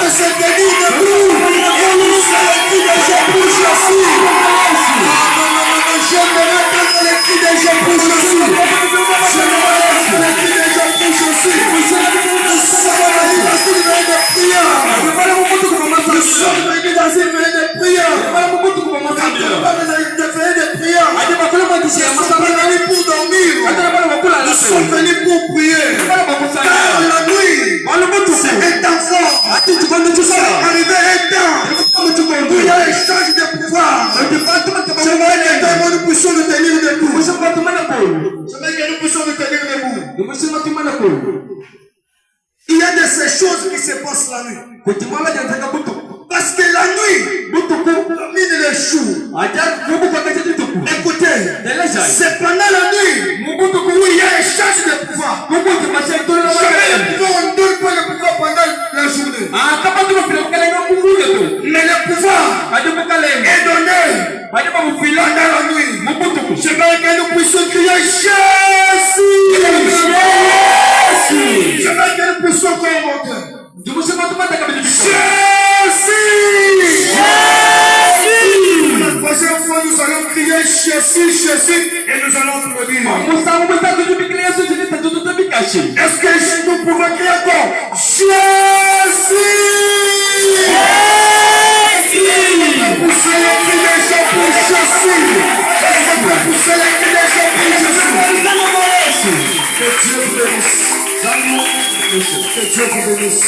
peut se tenir debout. Et nous sommes les cris de Jésus aussi. J'aimerais entendre les cris de Jésus aussi. J'aimerais entendre les cris de Jésus aussi. Nous sommes venus dans une veille de prière. Nous sommes venus dans une veille de prière. Nous sommes pas venus pour dormir. Nous sommes venus pour prier. Car la nuit, c'est un temps fort. C'est arrivé un temps où il y a échange de pouvoir. J'aimerais que nous puissions nous tenir debout. J'aimerais que nous puissions nous tenir debout. Il y a de ces choses qui se passent la nuit. Parce que la nuit domine les jours. Écoutez, c'est pendant la nuit où il y a échange de pouvoir. Jamais le pouvoir, on ne donne pas le pouvoir pendant la journée. Mais le pouvoir est donné pendant la nuit. Je veux que nous puissions crier Jésus. Je veux que nous puissions convoquer Jésus. La prochaine fois, nous allons crier Jésus, Jésus, et nous allons applaudir. Est-ce que nous pouvons crier encore Jésus? Poussez les cris de Jésus pour Jésus. Poussez les cris de Jésus pour Jésus. Que Dieu vous bénisse. Que Dieu vous bénisse.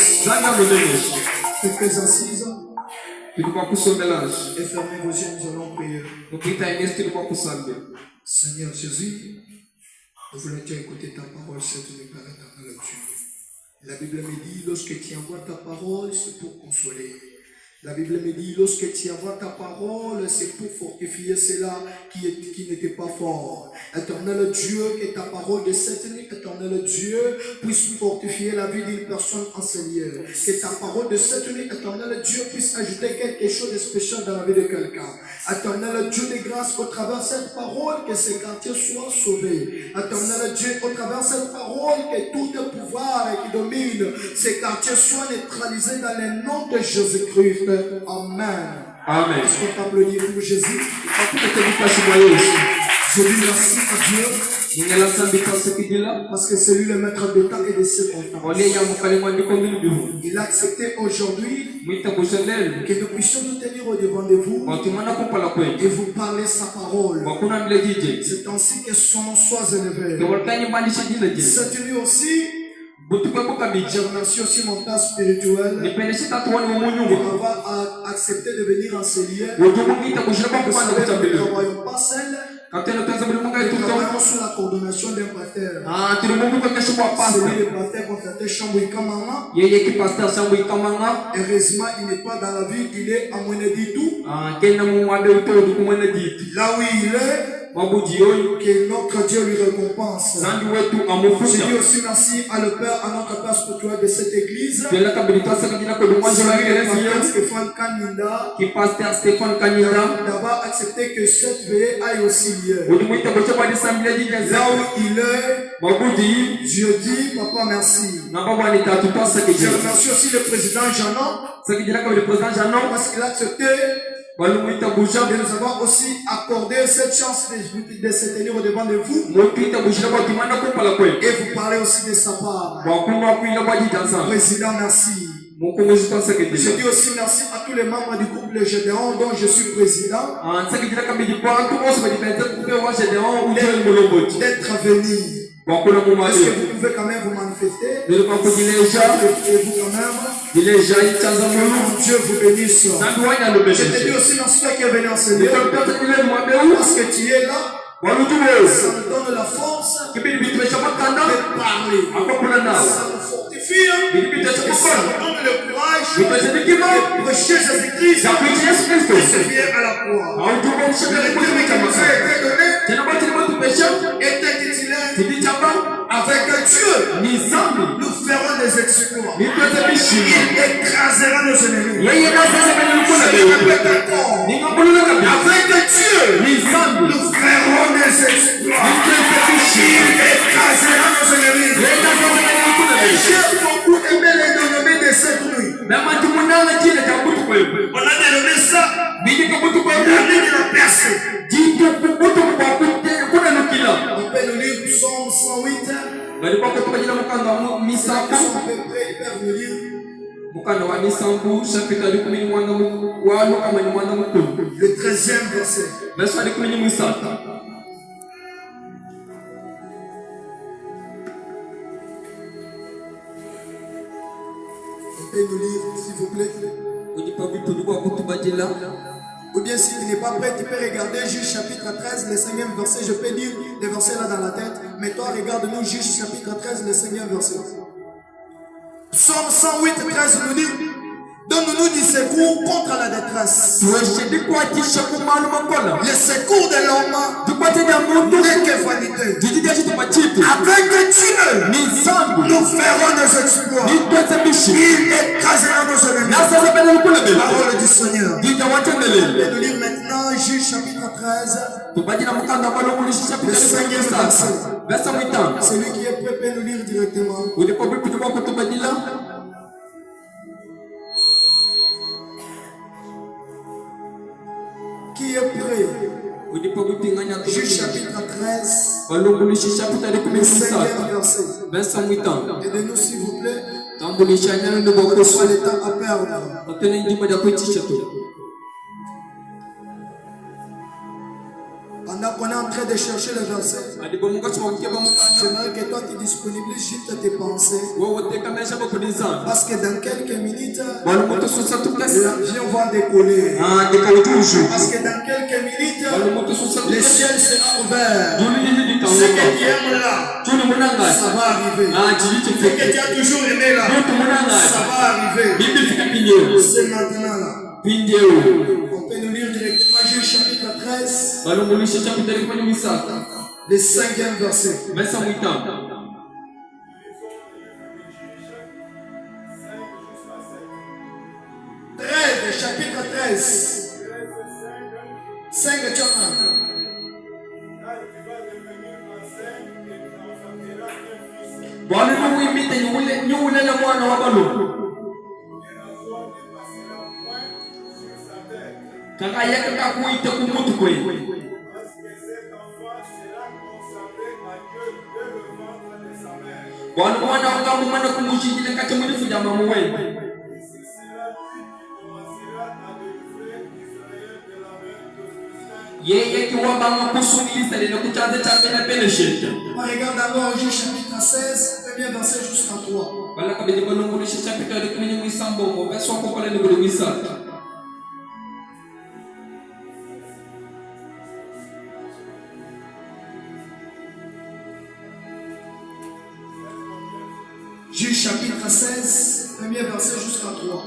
Quelques assises. Et fermez vos yeux, nous allons prier. Seigneur Jésus, nous voulons écouter ta parole, c'est une Père éternel Dieu. La Bible me dit, lorsque tu envoies ta parole, c'est pour consoler. La Bible me dit, lorsque tu envoies ta parole, c'est pour fortifier cela qui n'était pas fort. Éternel Dieu, que ta parole de cette nuit, éternel Dieu, puisse fortifier la vie d'une personne en ce lieu. Que ta parole de cette nuit, éternel Dieu, puisse ajouter quelque chose de spécial dans la vie de quelqu'un. Éternel Dieu de grâce, au travers de cette parole, que ces quartiers soient sauvés. Éternel Dieu, au travers de cette parole, que tout le pouvoir qui domine ces quartiers soit neutralisé dans le nom de Jésus-Christ. Amen. Amen. Est-ce qu'on peut applaudir pour Jésus? Je dis merci à Dieu. Parce que c'est lui le maître de temps et de circonstances. Il a accepté aujourd'hui que nous puissions nous tenir au devant de vous et vous parler sa parole. C'est ainsi que son nom soit élevé. Cette nuit aussi, je remercie aussi mon père spirituel de m'avoir accepté de venir en ce lieu. Vous savez, nous ne travaillons pas seuls. Nous travaillons sous la coordination d'un pasteur. C'est lui le pasteur conférenté Chambouy Kamanga. Heureusement, il n'est pas dans la ville, il est à Mweneditou. Là où il est, que notre Dieu lui récompense. Je dis aussi merci à notre Père spirituel de cette église. Pasteur Stéphane Kanina, d'avoir accepté que cette veillée aille aussi lieu. Là où il est, je dis papa merci. Je remercie aussi le président Janon parce qu'il a accepté de nous avoir aussi accordé cette chance de se tenir au devant de vous et vous parler aussi de sa part. Président, merci. Je dis aussi merci à tous les membres du groupe Le Gédéon dont je suis président d'être venus. Est-ce que vous pouvez quand même vous manifester? Et vous quand même, Dieu vous bénisse. Je te dis aussi merci toi qui es venu en ce lieu parce que tu es là. Ça nous donne la force de parler. Ça nous fortifie. Et ça nous donne le courage de prêcher Jésus-Christ et se fier à la croix. Le thème qui nous a été donné est intitulé Avec Dieu, nous ferons des exploits. Il écrasera nos ennemis. Je répète encore. Avec Dieu, nous ferons des exploits. Il écrasera nos ennemis. J'ai beaucoup aimé les dénommés de cette nuit. Le 13e verset. On peut nous lire, s'il vous plaît. Ou bien si tu n'es pas prêt, tu peux regarder Juge chapitre 13, le 5e verset. Je peux lire les versets là dans la tête. Mais toi, regarde-nous Juge chapitre 13, le 5e verset. Psaume 108, 13 nous dit: donne-nous du secours contre la détresse. Le secours de l'homme n'est que vanité. Avec Dieu, nous ferons nos exploits. Il écrasera nos ennemis. Parole du Seigneur. Et nous lire maintenant Juge chapitre 13. Le 5e verset. Celui qui est prêt peut nous lire directement. Qui est prêt? Juge chapitre 13, le 5e verset. Aidez-nous s'il vous plaît. Ce soit le temps à perdre. Pendant qu'on est en train de chercher le verset, j'aimerais que toi tu disponibilises juste tes pensées. Parce que dans quelques minutes, l'avion va décoller. Parce que dans quelques minutes, le ciel sera ouvert. Ce que tu aimes là, ça va arriver. Ce que tu as toujours aimé là, ça va arriver. C'est maintenant là. On peut nous lire directement Juge chapitre 13, le 5e verset. 13, chapitre 13. 5 de On regarde d'abord Juge chapitre 16, premier verset jusqu'à 3. Juge chapitre 16, premier verset jusqu'à 3.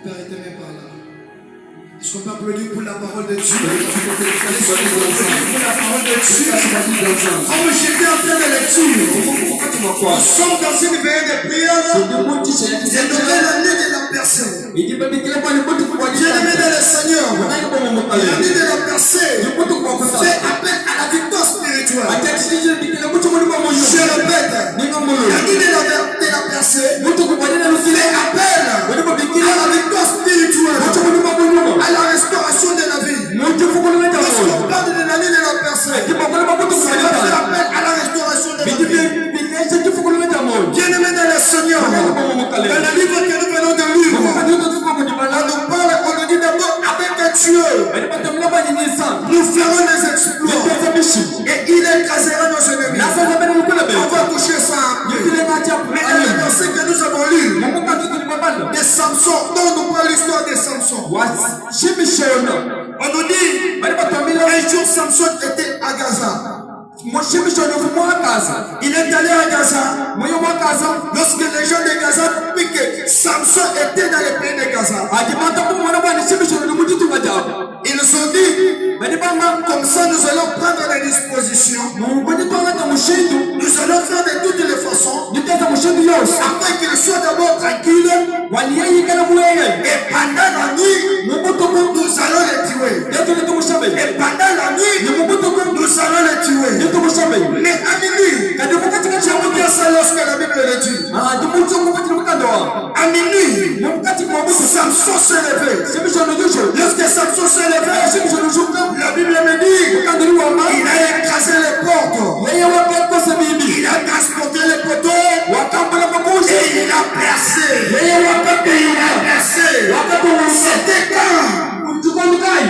Père éternel par là. Est-ce qu'on peut applaudir pour la parole de Dieu? Pour la parole de Dieu. Comme j'étais en train de lecture, nous sommes dans une veille de prière. J'ai donné la nuit de la personne. Bien-aimé dans le Seigneur, la nuit de la personne fait appel à la victoire spirituelle. Je répète, la nuit de la personne Lorsqu'on parle de la nuit de la personne, ça va faire appel à la restauration de la vie. Bien-aimés dans le Seigneur, dans le livre que nous venons de lire, on nous parle, on nous dit d'abord avec Dieu, nous ferons des exploits et il écrasera nos ennemis. On va toucher ça. Mais dans le verset que nous avons lu, de Samson, dont nous parle l'histoire de Samson, on nous dit, un jour Samson était à Gaza. Il est allé à Gaza. Lorsque les gens de Gaza ont que Samson était dans le pays de Gaza, ils ont dit, comme ça nous allons prendre les dispositions. Nous allons faire de toutes les façons afin qu'il soit d'abord tranquille. Et pendant la nuit, nous allons les tuer. Et pendant la nuit, nous allons les tuer. Mais à minuit, j'aimerais bien ça lorsque la Bible le dit. À minuit, Samson s'est levé. Lorsque Samson s'est levé, la Bible me dit, il a écrasé les portes. Il a transporté les poteaux. Et il a percé. C'était quand?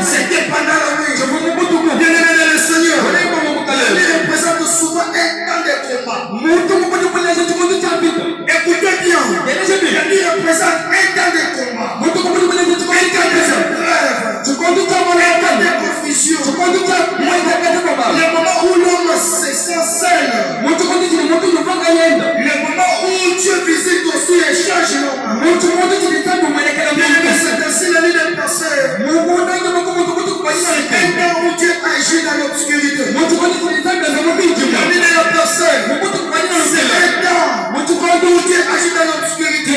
C'était pendant la nuit. Bien-aimé dans le Seigneur, la nuit représente souvent un temps de combat. Écoutez bien, la nuit représente un temps de combat, un temps de confusion, le moment où l'homme se sent seul, le moment où Dieu visite aussi et change l'homme. C'est ainsi la nuit des passés. C'est un temps où Dieu agit dans l'obscurité. La nuit de la personne, c'est un temps où Dieu agit dans l'obscurité.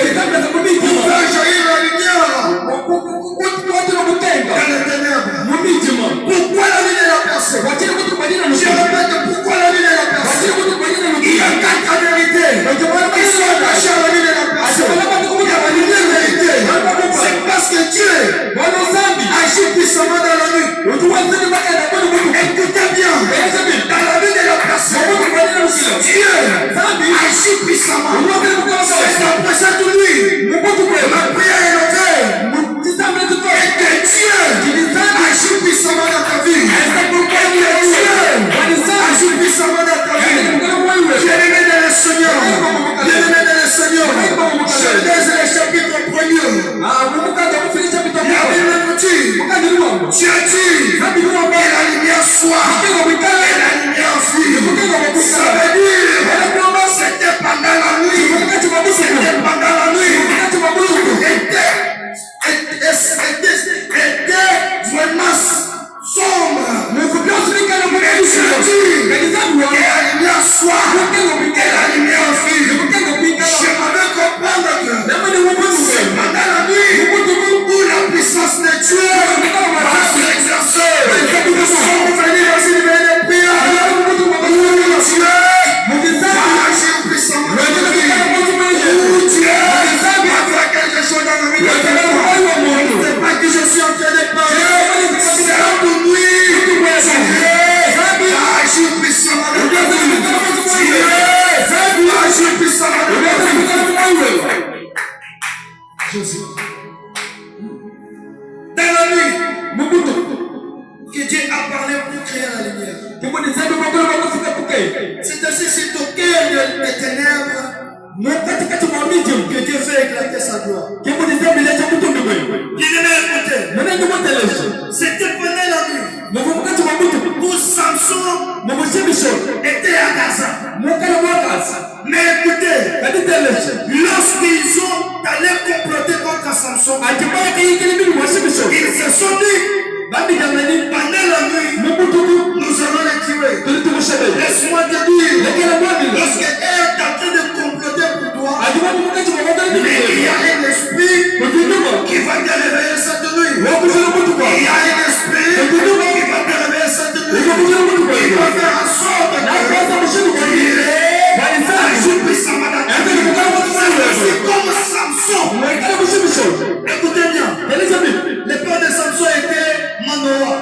Pour faire jaillir la lumière dans les ténèbres. Pourquoi la nuit de la personne? Je répète, pourquoi la nuit de la personne? Il y a quatre vérités qui sont attachées à la nuit de la personne. Il y a la lumière vérité. C'est parce que Dieu agit puissamment dans la nuit. Écoutez bien, dans la vie de la personne, Dieu agit puissamment. C'est la présence de lui. Ma prière est levée. Et que Dieu agit puissamment dans ta vie. Et que Dieu agit puissamment dans ta vie. Bien-aimé dans le Seigneur, bien-aimé dans le Seigneur, Genèse le chapitre 1er. La Bible nous dit, Dieu dit, et la lumière soit, et la lumière fut. Ça veut dire, c'était pendant la nuit, c'était pendant la nuit, était vraiment sombre. Mais Dieu dit, et la lumière soit, et la lumière fut. J'aimerais comprendre que c'est pendant la nuit où la puissance de Dieu va s'exercer. Nous sommes venus dans une belle prière où Dieu va agir puissamment dans la vie. Où Dieu va faire quelque chose dans la vie de quelqu'un. C'est pas que je suis en train de parler. C'est pour nuit. Dieu va agir puissamment dans la vie. Dieu va agir puissamment dans la vie. Jésus. Dans la nuit, que Dieu a parlé pour créer la lumière. C'est ainsi, c'est au cœur des ténèbres que Dieu fait éclater sa gloire. Bien-aimé, écoutez. C'était pendant la nuit où Samson était à Gaza. Mais écoutez, lorsqu'ils ont allé comploter contre Samson, ils se sont dit, pendant la nuit, nous allons les tuer. Laisse-moi te dire, lorsque elle est en train de comploter pour toi, mais il y a un esprit qui va te réveiller cette nuit. Il y a un esprit qui va te réveiller cette nuit. Il va faire en sorte que il agit puissamment dans ta vie. C'est comme Samson. Écoutez bien, le père de Samson était Manoah.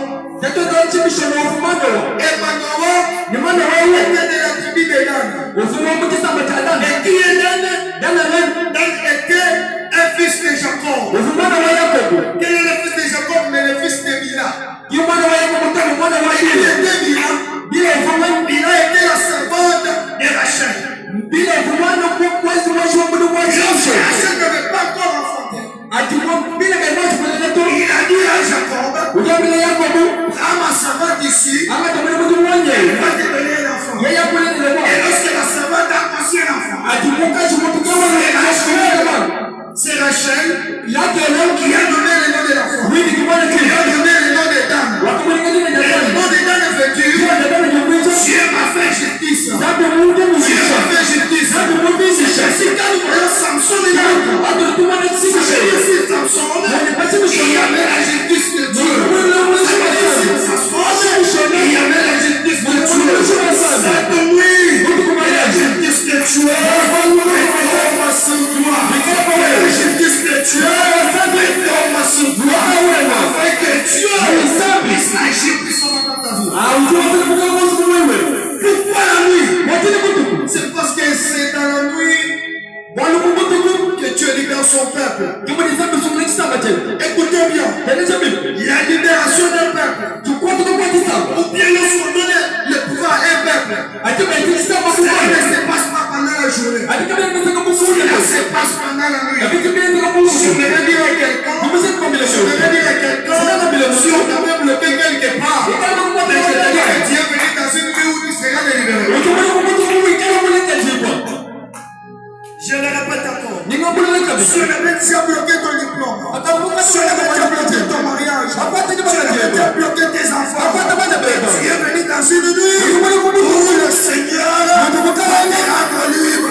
Emmanuel était de la tribu de Dan. Et qui est Dan? Dan était un fils de Jacob. Quel est le fils de Jacob? Mais le fils de Bila. Il était Bila. Bila était la servante de Rachel. Rachel n'avait pas encore enfanté. Il a dit à Jacob, prends ma servante ici, elle va te donner un enfant. Et lorsque la servante a conçu un enfant, c'est Rachel qui a donné le nom de l'enfant. Il a donné le nom de Dan. Le nom de Dan veut dire Dieu m'a fait justice. Dieu m'a fait justice. Si quand nous voyons Samson et Samson, il y avait la justice de Dieu. Il y avait la justice de Dieu. Cette nuit, la justice de Dieu réforme sur toi. La justice de Dieu réforme sur toi. Afin que Dieu puisse agir puissamment dans ta vie. Pourquoi la nuit? C'est parce que c'est dans la nuit que Dieu libère son peuple. Écoutez bien, la libération d'un peuple, ou bien lorsqu'on donne le pouvoir à un peuple, ça ne se passe pas pendant la journée, ça se passe pendant la nuit. Je vais dire à quelqu'un, si on t'avait bloqué quelque part, mais je te dis que Dieu est venu dans une nuit où tu seras libéré. Je le répète encore. Si on avait déjà bloqué ton diplôme, si on avait déjà bloqué ton mariage, si on avait déjà bloqué tes enfants, tu es venu dans une nuit où le Seigneur va te rendre libre.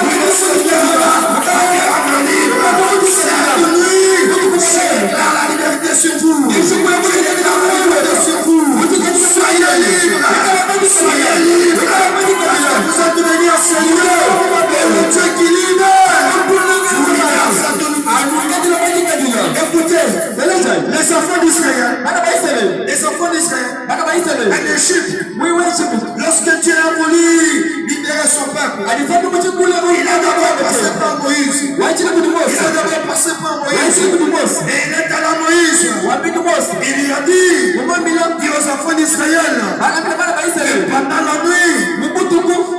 Le Seigneur va te rendre libre. Cette nuit, je déclare la liberté sur vous. Je déclare la liberté sur vous. Soyez libres. Soyez libres. Vous êtes venus à ce lieu. Et le Dieu qui écoutez, les enfants d'Israël, en Égypte, lorsque Dieu a voulu libérer son peuple, il a d'abord passé par Moïse. Et il est allé à Moïse. Il lui a dit aux enfants d'Israël, pendant la nuit,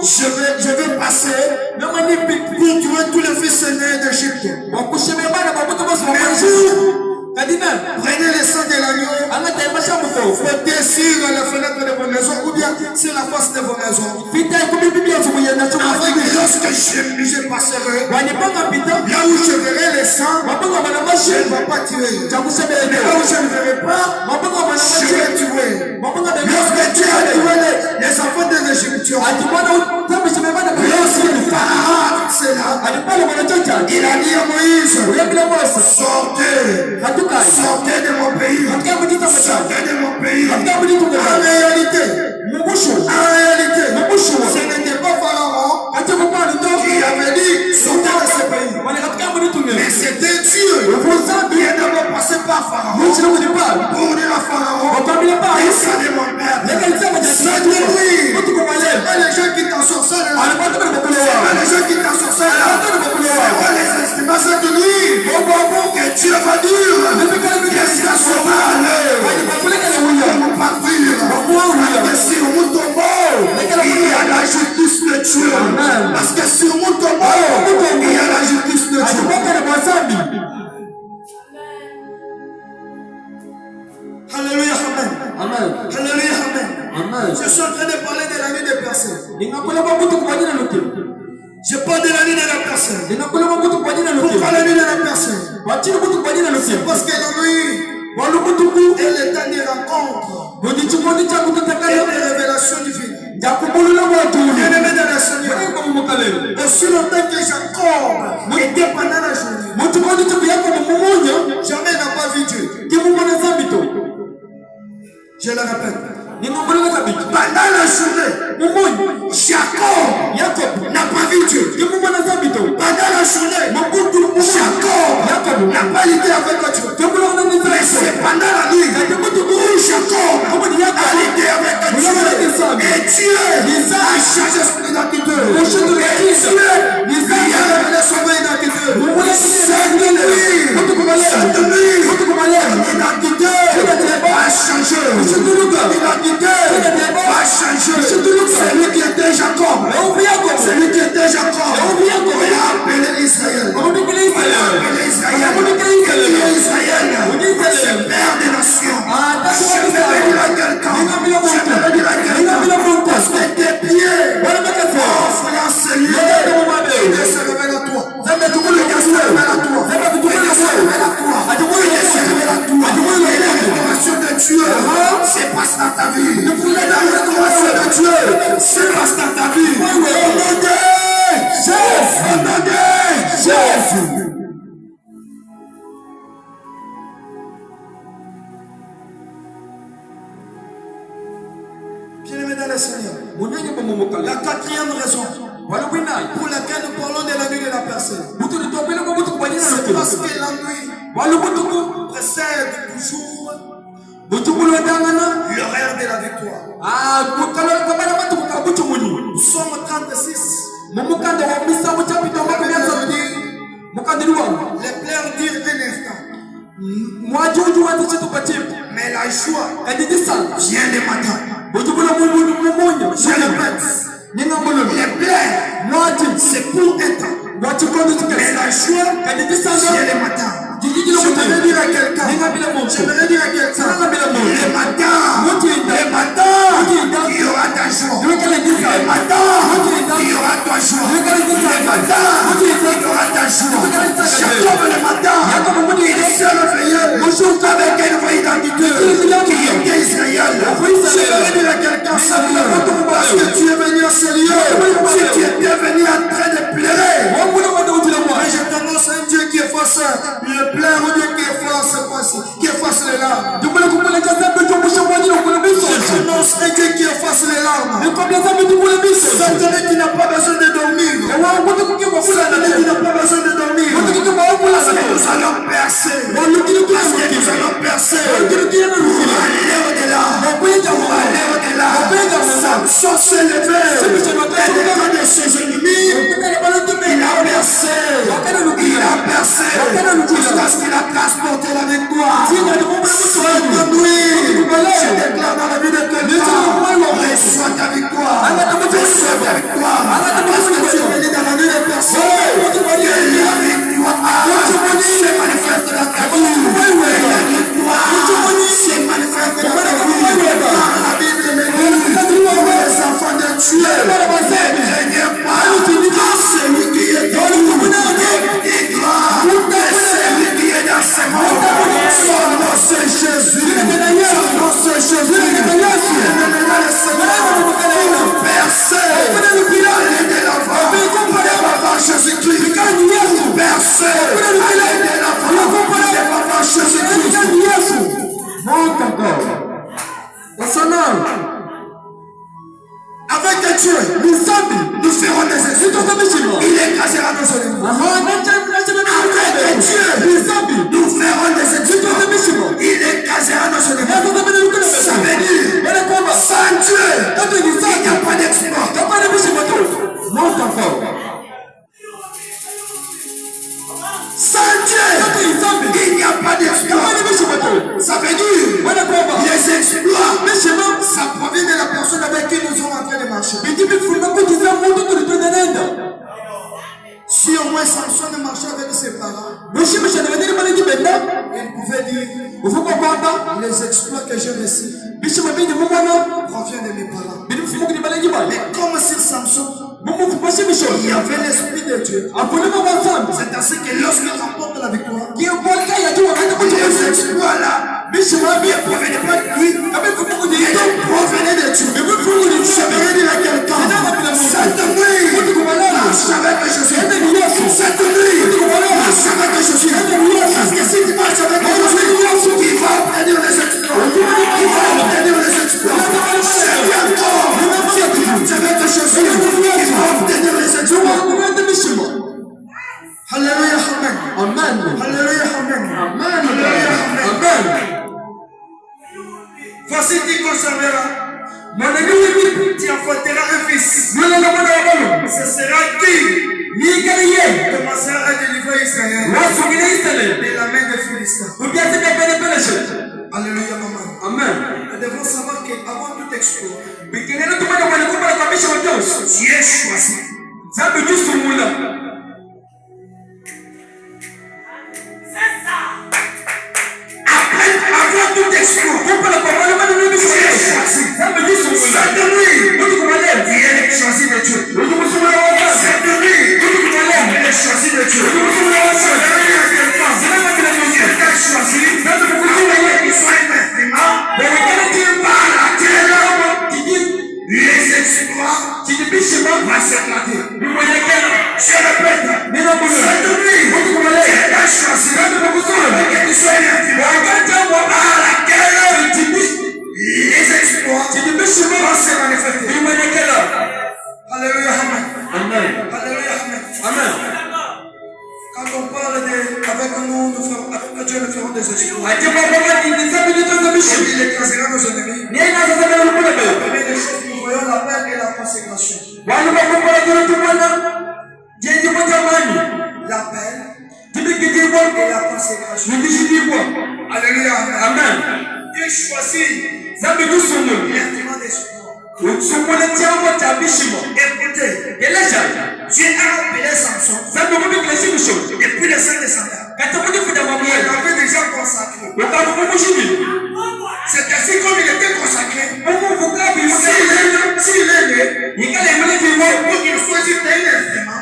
je vais passer pour tuer tous les fils aînés d'Égypte. Prenez le sang de l'agneau, mettez sur la fenêtre de vos maisons ou bien sur la face de vos maisons. Afin que lorsque je passerai, là où je verrai le sang, je ne vais pas tuer. Là où je ne verrai pas, je vais tuer. Lorsque Dieu a tué les enfants des Égyptiens, lorsque le Pharaon c'est là, il a dit à Moïse, sortez de mon pays. Sortez de mon pays. En réalité, ce n'était pas Pharaon qui avait dit sortez de ce pays. Mais c'était Dieu qui est d'abord passé par Pharaon pour dire à Pharaon descendez mon peuple. Cette nuit, c'est pas les gens qui t'en sorcellent, c'est pas les gens qui t'en sorcellent, c'est pas les instruments cette nuit que Dieu va dire qu'est-ce qu'il sera aller pour partir. Parce que sur mon tombeau, il y a la justice de Dieu. Parce que sur mon tombeau, il y a la justice de Dieu. Alléluia, amen. Alléluia, amen. Je suis en train de parler de la nuit des personnes. Je parle de la nuit de la personne. Pourquoi la nuit de la personne? C'est parce que la nuit est le temps des rencontres et des révélations divines. Bien-aimé dans le Seigneur, aussi longtemps que Jacob était pendant la journée, jamais n'a pas vu Dieu. Je le répète. Pendant la journée, Jacob n'a pas vu Dieu. Pendant la journée, Jacob n'a pas été avec Dieu. Mais c'est pendant la nuit où Jacob a été avec Dieu. Et Dieu a changé son identité. Et Dieu lui a révélé son identité. Cette nuit, l'identité va changer. L'identité va changer. Celui qui était Jacob, celui qui était Jacob, on l'a appelé Israël. On l'a appelé Israël. C'est père des nations. Je vais dire à quelqu'un, parce que tes pieds frère, c'est lui. Il se révèle à toi. Il se révèle à toi. Il se révèle à toi. Il se révèle à toi. Et la révélation de Dieu, c'est passe dans ta vie. Et la révélation de Dieu, c'est passe dans ta vie. Jésus. Bien-aimés dans le Seigneur, la quatrième raison pour laquelle nous parlons de la nuit de la personne, c'est parce que la nuit précède toujours l'horaire de la victoire. Psaume 36. Les pleurs dirent un instant, mais la joie vient le matin. Je répète, les pleurs c'est pour un temps, mais la joie vient le matin. J'aimerais dire à quelqu'un, le matin, il y aura ta joie. Le matin, il y aura ta joie. Le matin, il y aura ta joie. Jacob le matin, il s'est réveillé avec une vraie identité qui était Israël. J'aimerais dire à quelqu'un, parce que tu es venu à ce lieu, si tu étais venu en train de pleurer, je t'annonce un Dieu qui efface le pleur, un Dieu qui efface les larmes. Je t'annonce un Dieu qui efface les larmes. Satan qui n'a pas besoin de dormir. Satan qui n'a pas besoin de dormir. Parce que nous allons percer. Aller au-delà. Samson s'est levé. Et devant de ses ennemis, il a percé. Jusqu'à ce qu'il a transporté la victoire. Cette nuit, je déclare dans la vie de quelqu'un, reçois ta victoire. Reçois ta victoire. Parce que tu es venu dans la vie de personne. Et la victoire se manifeste dans ta vie. Et la victoire se manifeste dans ta vie. Car la Bible me dit, les enfants de Dieu ne craignent pas celui qui est dans le monde. Et celui qui est dans ce monde, son nom c'est Jésus. Son nom c'est Jésus. Percé, aller de l'avant, de papa Jésus-Christ. Percé, aller de l'avant, de papa Jésus-Christ. Monte encore. Avec Dieu, nous ferons des exploits. Il écrasera nos ennemis. Avec Dieu, nous ferons des exploits. Il écrasera nos ennemis. Ça veut dire, sans Dieu, il n'y a pas d'exploit. Monte encore. Sans Dieu, il n'y a pas d'exploit. Ça veut dire, les exploits, ça provient de la personne avec qui nous sommes en train de marcher. Si au moins Samson ne marchait avec ses parents, il pouvait dire, les exploits que j'ai reçus proviennent de mes parents. Mais comme si Samson, il y avait l'esprit de Dieu. C'est ainsi que lorsqu'il remporte la victoire, les exploits là, ne provenaient pas de lui, ils provenaient de Dieu. Je veux dire à quelqu'un, cette nuit, marche avec Jésus. Cette nuit, marche avec Jésus. Parce que si tu marches avec Jésus, il va obtenir les exploits. Il va obtenir les exploits. C'est bientôt. Si tu marches avec Jésus, il va obtenir les exploits. conserveras. Tu enfanteras un fils. Ce sera qui commencera à délivrer Israël de la main des Philistins. Alléluia, maman. Amen. Nous devons savoir qu'avant tout exploit, Dieu est choisi. Avant tout exploit, Dieu est choisi de Dieu. Cette nuit, il est choisi de Dieu. Les exploits vont s'éclater. Je répète, cette nuit, Dieu t'a choisi que tu sois par laquelle les exploits vont se manifester. Alléluia, amen. Alléluia, amen. Quand on parle avec nous, avec Dieu, nous ferons des exploits. Il écrasera nos ennemis. La première des choses, nous voyons l'appel et la consécration. L'appel et la consécration. Alléluia, amen. Dieu choisit l'instrument d'espoir. Écoutez, Dieu a appelé Samson depuis le sein de sa mère. Il l'avait déjà consacré. C'est ainsi comme il était consacré. S'il est né, il faut qu'il choisisse un instrument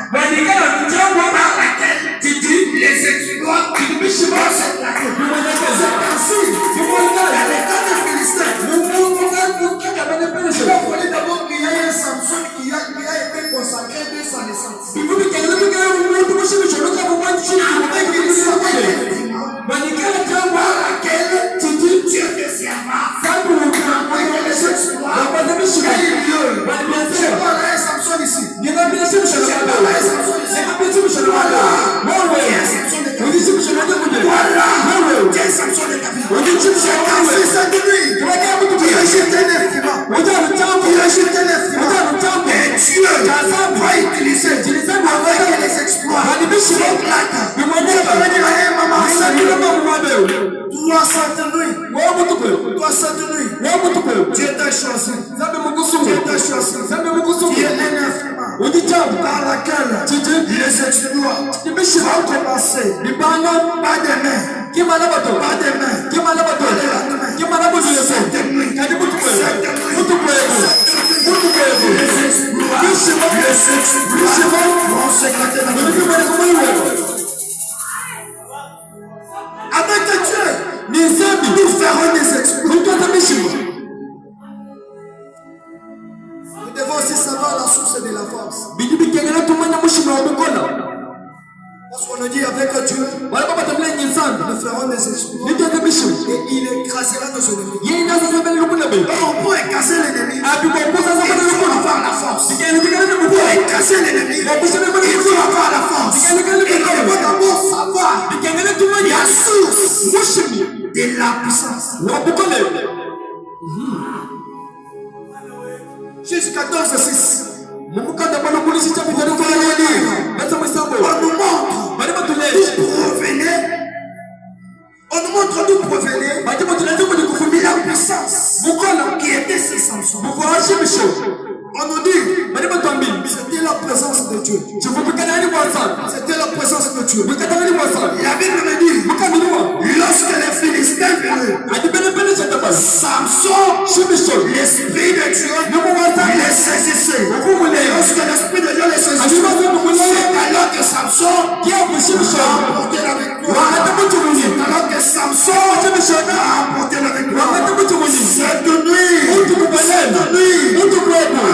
par laquelle les exploits vont s'éclater. C'est ainsi. Dans les cas des Philistins, il fallait d'abord qu'il y ait un Samson qui a été consacré dès sa naissance. Avec une certaine par laquelle Dieu te serva pour envoyer les exploits. Je parle à un Samson ici. Je parle à un Samson ici. Voilà. Tiens, Samson de David. J'ai cassé cette nuit. Il a jeté un instrument. Et Dieu va utiliser avec les exploits. Toi, cette nuit, Dieu t'a choisi. Dieu est un instrument par laquelle les exploits vont commencer. Pas demain. Avec Dieu, nous ferons des exploits. Nous devons aussi savoir la source de la force. Parce qu'on nous dit avec Dieu, nous ferons des exploits. Et il écrasera nos ennemis. On peut écraser l'ennemi. Il faut avoir la force. Pour écraser l'ennemi, il faut avoir la force. Et il faut d'abord savoir la source de la puissance. Juge 14:6. On nous montre d'où provenait la puissance qui était sur Samson. On nous dit c'était la présence de Dieu. C'était la présence de Dieu. La Bible me dit lorsque les Philistins vinrent, Samson, l'esprit de Dieu les saisissait. Et lorsque l'esprit de Dieu les saisissait, c'est alors que Samson a emporté la victoire. C'est alors que Samson a emporté la victoire. Cette nuit,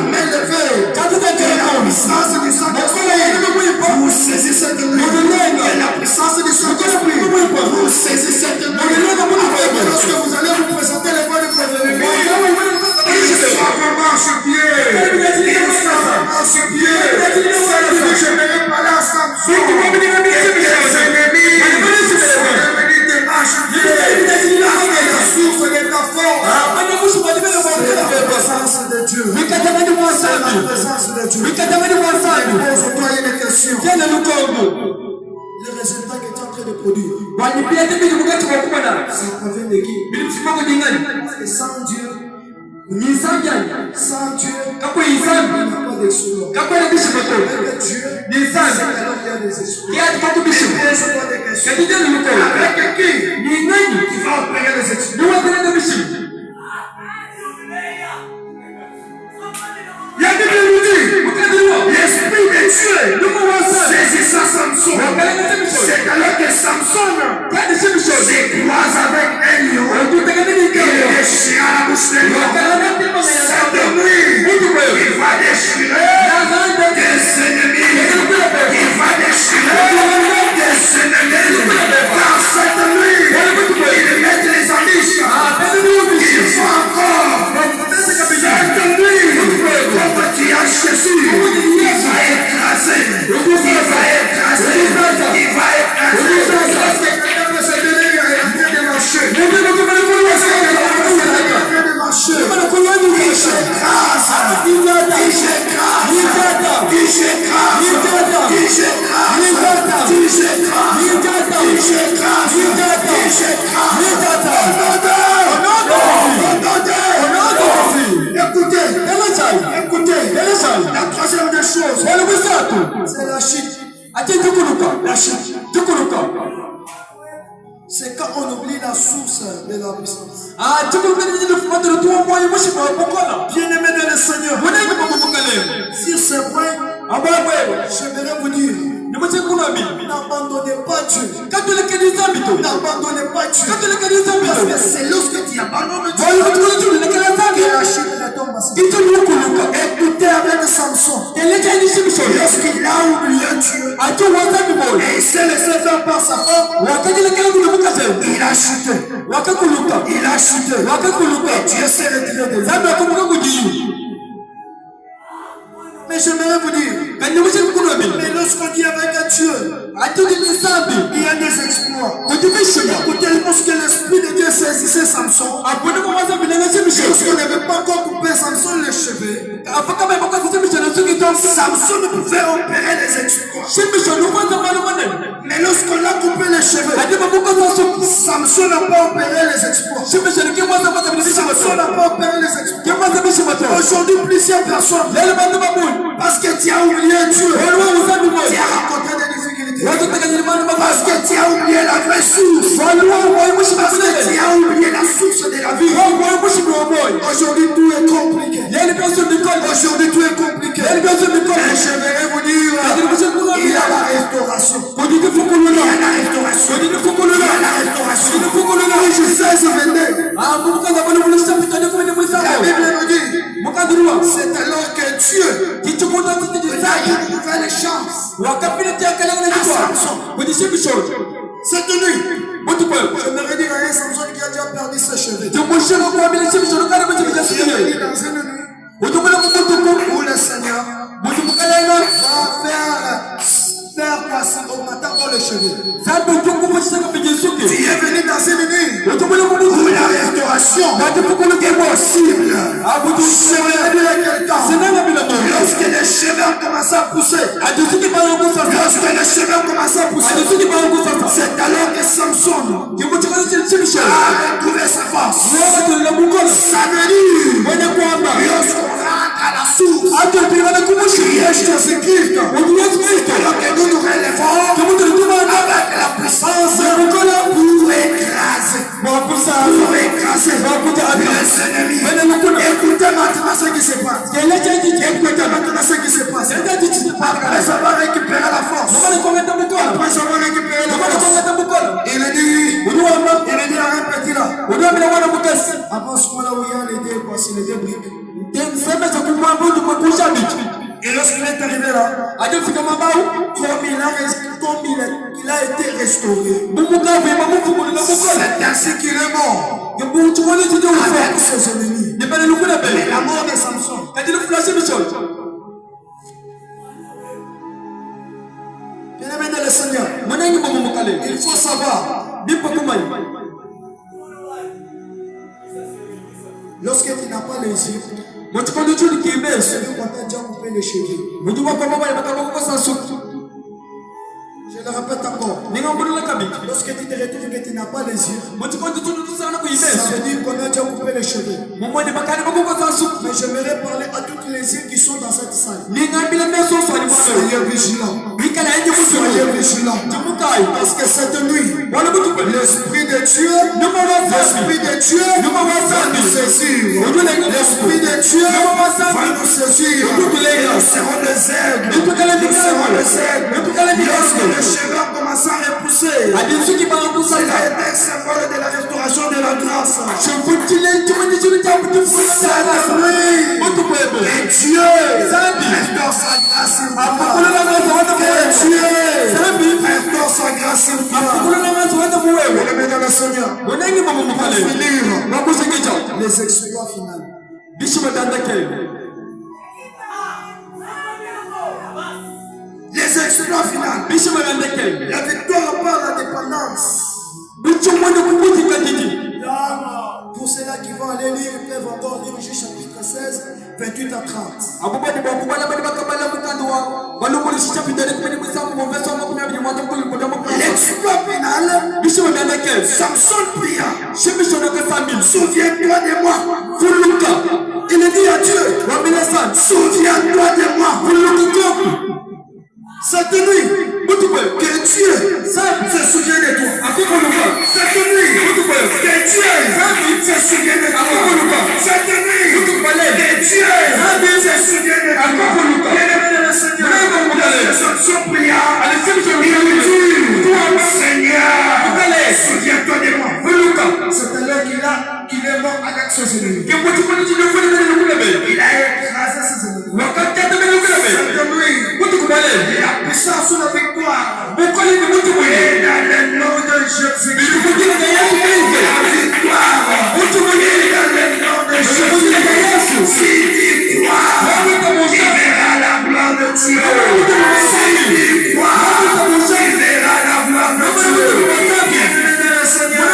main levée, la puissance du Saint-Esprit, vous saisissez cette nuit. La puissance du Saint-Esprit, vous saisissez cette nuit. Lorsque vous allez vous présenter les voies de votre ennemi, ils savent marche-pied. Je n'ai pas la Samson. Les ennemis de marche-pied. La source de ta force, Dieu. C'est la présence de Dieu. Pose-toi une question. Le résultat que tu es en train de produire, ça provient de qui? Sans Dieu. Sans Dieu, il n'y a pas d'exploit. Avec Dieu, c'est alors qu'il y a des exploits. Pose-toi des questions. Avec qui? Tu vas opérer les exploits. La Bible nous dit, l'esprit de Dieu saisissant Samson. C'est alors que Samson se croise avec un lion. Il déchira la bouche de lion. Cette nuit, il va déchirer des ennemis. Il va déchirer des ennemis. Dans cette nuit, il met les amiches. Il faut encore cette nuit. Qui a Jésus, il va écraser, Écoutez, la troisième des choses, c'est la chute. La chute. C'est quand on oublie la source de la puissance. Bien-aimé dans le Seigneur, sur ce point, j'aimerais vous dire, n'abandonnez pas Dieu. N'abandonnez pas Dieu. Parce que c'est lorsque tu abandonnes Dieu que la chute retombe à ses pieds. Écoutez avec Samson. Lorsqu'il a oublié Dieu et il s'est laissé faire par sa femme, il a chuté. Il a chuté. Et Dieu s'est retiré de lui. Mais j'aimerais vous dire, mais lorsqu'on dit avec Dieu, il y a des exploits. Écoutez, lorsque l'Esprit de Dieu saisissait Samson, lorsqu'on n'avait pas encore coupé Samson les cheveux, Samson ne pouvait opérer les exploits. Mais lorsqu'on a coupé les cheveux, Samson n'a pas opéré les exploits. Samson n'a pas opéré les exploits. Aujourd'hui, plusieurs personnes, parce que tu as oublié Dieu, tu as rencontré des difficultés. Parce que tu as oublié la vraie source. Parce que tu as oublié la source de la vie. Aujourd'hui tout est compliqué. Aujourd'hui tout est compliqué. Mais j'aimerais vous dire, il y a la restauration. Il y a la restauration. Il y a la restauration. Je sais ce vendeur. La Bible nous dit, c'est alors que Dieu va y trouver les chances à Samson. Cette nuit, j'aimerais dire à un Samson qui a déjà perdu ses cheveux. Où le Seigneur va faire passer au matin dans les cheveux. Tu es venu dans une nuit où la restauration est possible. J'aimerais dire à quelqu'un, lorsque les cheveux ont commencé à pousser, c'est alors que Samson a retrouvé sa force. Ça veut dire, lorsqu'on rentre à la source, qui est Jésus-Christ, alors que nous nous relevons avec la puissance pour écraser les ennemis. Écoutez maintenant ce qui se passe. Écoutez maintenant ce qui se passe. Après avoir récupéré la force, il est dit à un petit là, avant ce moment-là où il y a les deux, voici les deux briques. Et lorsqu'il est arrivé là, comme il a été restauré, c'est ainsi qu'il est mort avec ses ennemis. Mais la mort de Samson, bien-aimé dans le Seigneur, il faut savoir, lorsque tu n'as pas les yeux, Celui qu'on t'a déjà coupé les cheveux. Je le répète encore. Lorsque tu te retrouves que tu n'as pas les yeux, ça veut dire qu'on a déjà coupé les cheveux. Mais j'aimerais parler à toutes les yeux qui sont dans cette salle. Soyez vigilants. Soyez vigilants. Parce que cette nuit, l'Esprit de Dieu va nous saisir. L'Esprit de Dieu va nous saisir. Nous serons des aigles. Nous serons des aigles. Lorsque le cheveu a commencé à repousser, c'est un symbole de la restauration de la grâce. Cette nuit, que Dieu restaure sa grâce sur toi. Que Dieu restaure sa grâce sur toi. On le met dans le Seigneur. Pour finir, les exploits finaux. Les exploits finaux. La victoire par la dépendance. Pour ceux-là qui vont aller lire, ils peuvent encore lire juste chapitre 16, 28 à 30. L'exploit final, Samson pria. Souviens-toi de moi. Il dit à Dieu, souviens-toi de moi. Cette nuit, que Dieu se souvient de toi. Cette nuit, que Dieu se souvient de toi. Cette nuit, que Dieu se souvient de toi. Bien-aimé le Seigneur, Samson pria. Il dit, Seigneur, souviens-toi de moi. C'est alors qu'il est mort avec ses ennemis. Il a écrasé ses ennemis. Cette nuit, la puissance de la victoire. Et dans le nom de Jésus-Christ, la victoire. Et dans le nom de Jésus-Christ, si victoire, il verra la gloire de Dieu. Si victoire, il verra la gloire de Dieu. Bienvenue le Seigneur.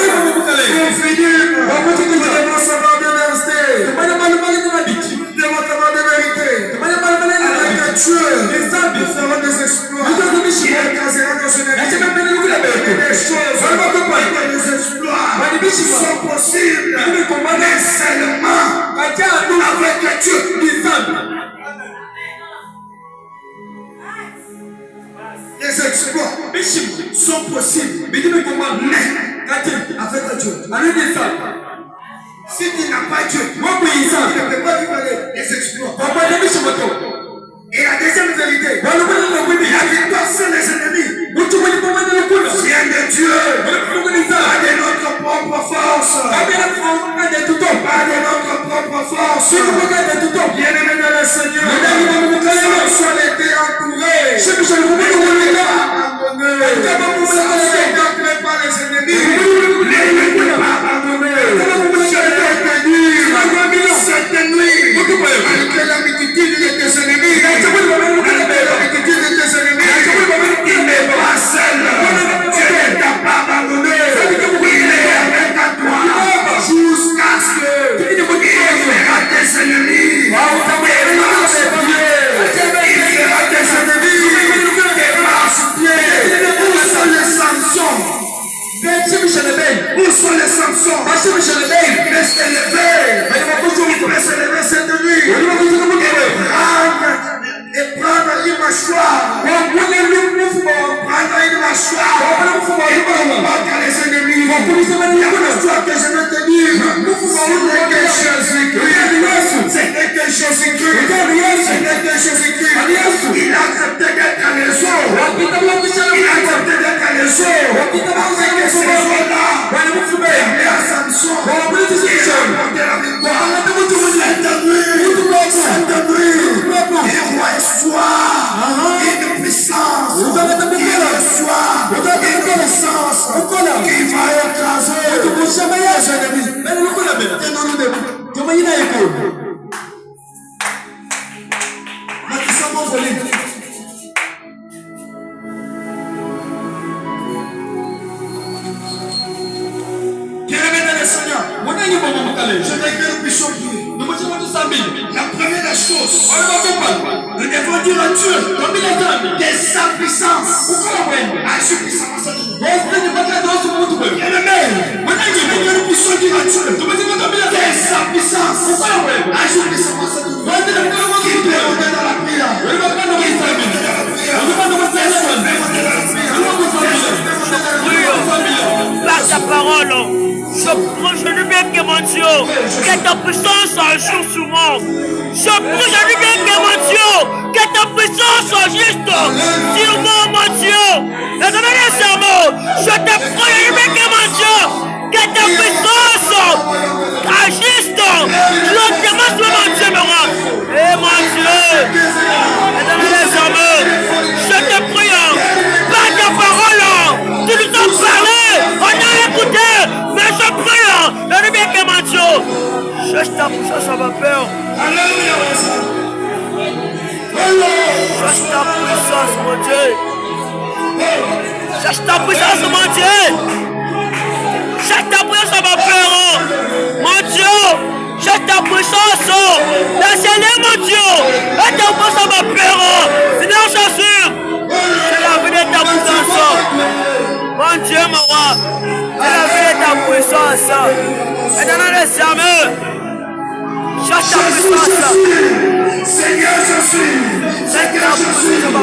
Pour finir, nous devons savoir de vérité. Nous devons savoir de vérité. Avec Dieu, nous ferons des exploits. Il écrasera nos ennemis. Des choses, des exploits sont possibles, mais seulement avec Dieu. Les exploits sont possibles, mais avec Dieu. Si tu n'as pas Dieu, tu ne peux pas vivre les exploits. Et la deuxième vérité, la victoire sur les ennemis vient de Dieu, pas de notre propre force, pas de notre propre force. Bien-aimé dans le Seigneur, Samson était entouré, pas les ennemis, mais il n'était pas abandonné. Cette nuit, malgré la multitude de tes ennemis, il n'est pas seul. Dieu ne t'a pas abandonné. Il est avec toi jusqu'à ce que il verra tes ennemis. Il verra tes ennemis. Où sont les Samsons? Où sont les Samsons? Laisse les lever. Laisse les lever cette nuit. Et prendre une mâchoire. Prendre une mâchoire. Et combattre les ennemis. La mâchoire que je vais te dire, c'est que Jésus-Christ. C'était que Jésus-Christ. C'était que Jésus-Christ. Il a accepté d'être à l'écho. Il a accepté d'être à l'écho. Avec ces eaux-là, il est à Samson. Il a apporté la victoire. Cette nuit, il reçoit une puissance. Il reçoit une puissance qui va écraser les ennemis. Tenons-nous debout. Bâtissons mon volume. Bien-aimé dans le Seigneur, je veux que nous puissions prier. La des choses. Nous devons dire à Dieu que sa puissance agit puissamment sur nous. Bien-aimé, que nous puissions dire à Dieu que sa puissance agit puissamment sur nous. Qui peut monter dans la prière? Par ta parole, je prie bien que mon Dieu, que ta puissance agisse sur moi. Je prie bien que mon Dieu, que ta puissance agisse sur moi, mon Dieu. Je te prie bien que mon Dieu, que ta puissance agisse sur mon Dieu, et mon Dieu, je te prie, par ta parole, tu nous as parlé, on a écouté, mais je prie, je bien que mon Dieu, cherche ta puissance à ma peur. Cherche ta puissance, mon Dieu. Cherche ta puissance, mon Dieu. Cherche ta puissance à ma peur, mon Dieu. Cherche ta puissance, la Seigneur, mon Dieu. Et ta puissance à ma peur, Seigneur, j'assure. C'est la vie de ta puissance. Mon Dieu, mon roi, c'est la vie de ta puissance. Et dans les armées, cherche ta puissance. Seigneur, je suis. Seigneur, je suis. Je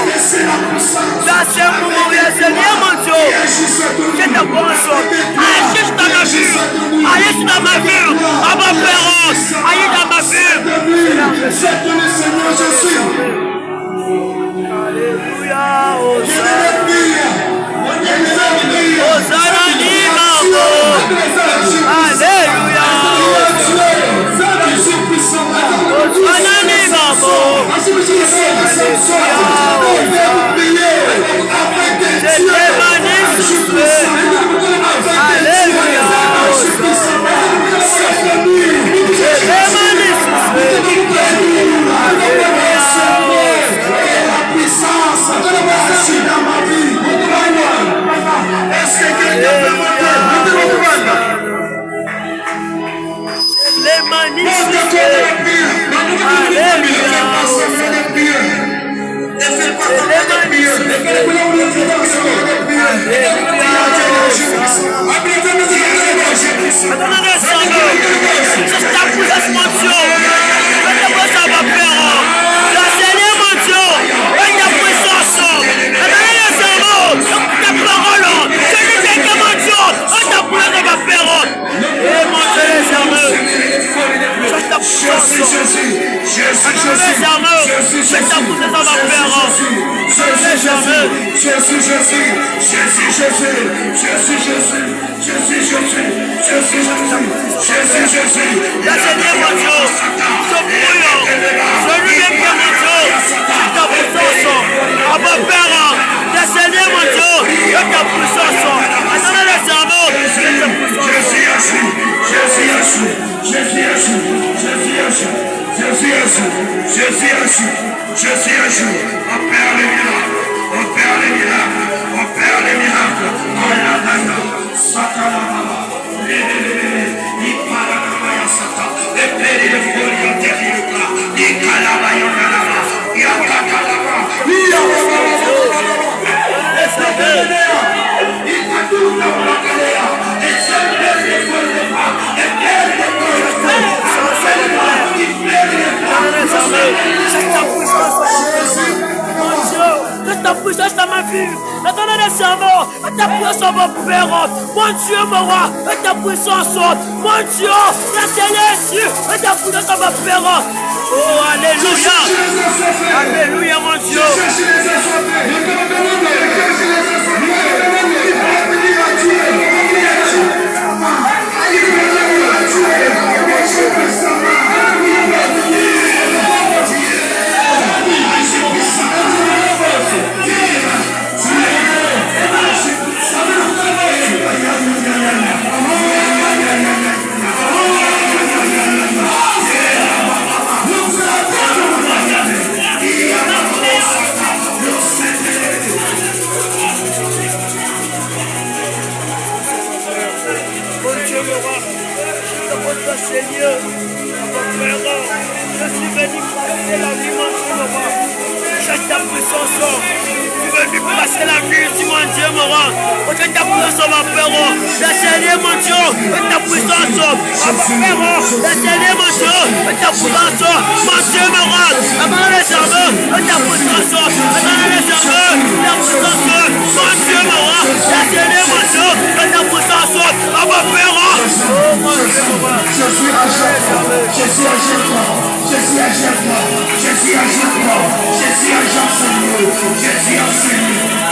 laisse la puissance. Dans ce moment, Seigneur, mon Dieu, je te pense. Agis dans ma vie. Agis dans ma vie. À ma parole. Agis dans ma vie. Seigneur, je suis. Alléluia. Hosanna, Alléluia. Ta puissance dans ma vie, dans les cerveaux, ta puissance dans mon père, mon Dieu, mon roi, ta puissance, mon Dieu, la Seigneur, ta puissance dans mon père. Oh, alléluia, alléluia, mon Dieu. Seigneur, mon Père, je Tu veux nous passer la vie, mon Dieu, mon roi. Jette ta puissance. Tu veux nous passer la vie, mon Dieu, mon roi. Jette ta puissance, ma père. Laissez-les, mon Dieu. Jette ta puissance. Ma père. Laissez-les, mon Dieu. Jette ta puissance. Mon Dieu, mon roi. Amène les armes. Jette ta puissance. Amène les armes. Ta puissance. Mon Dieu, mon roi. Laissez-les, mon Dieu. Jette ta puissance. Ma père. Oh, mon Dieu, mon roi. Jésus, agite-moi. Jésus, agite-moi. Jésus, agite-moi. Jésus, agite-moi. Jésus, agite-moi. Jésus, agite-moi.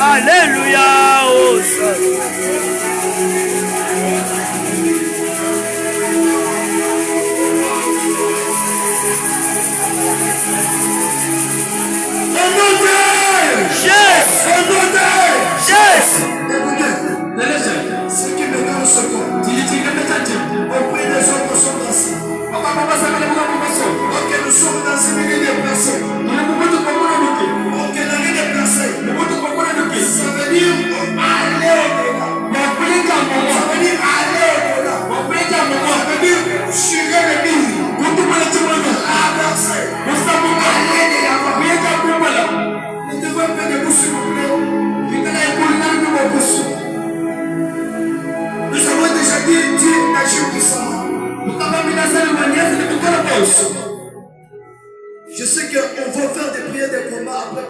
Alléluia, oh ce qui me donne ce corps. Auprès des autres sont dansés. Ok, nous sommes dans une minute de personnes. Ok, la vie de personnes. Ça veut dire aller au-delà. Ça veut dire aller au-delà. Ça veut dire chirer le mille. Avancer. Aller de l'avant. Ne te vois pas de bouche, s'il vous plaît. Nous avons déjà dit Dieu agit puissamment. Je sais qu'on va faire des prières, des combats après.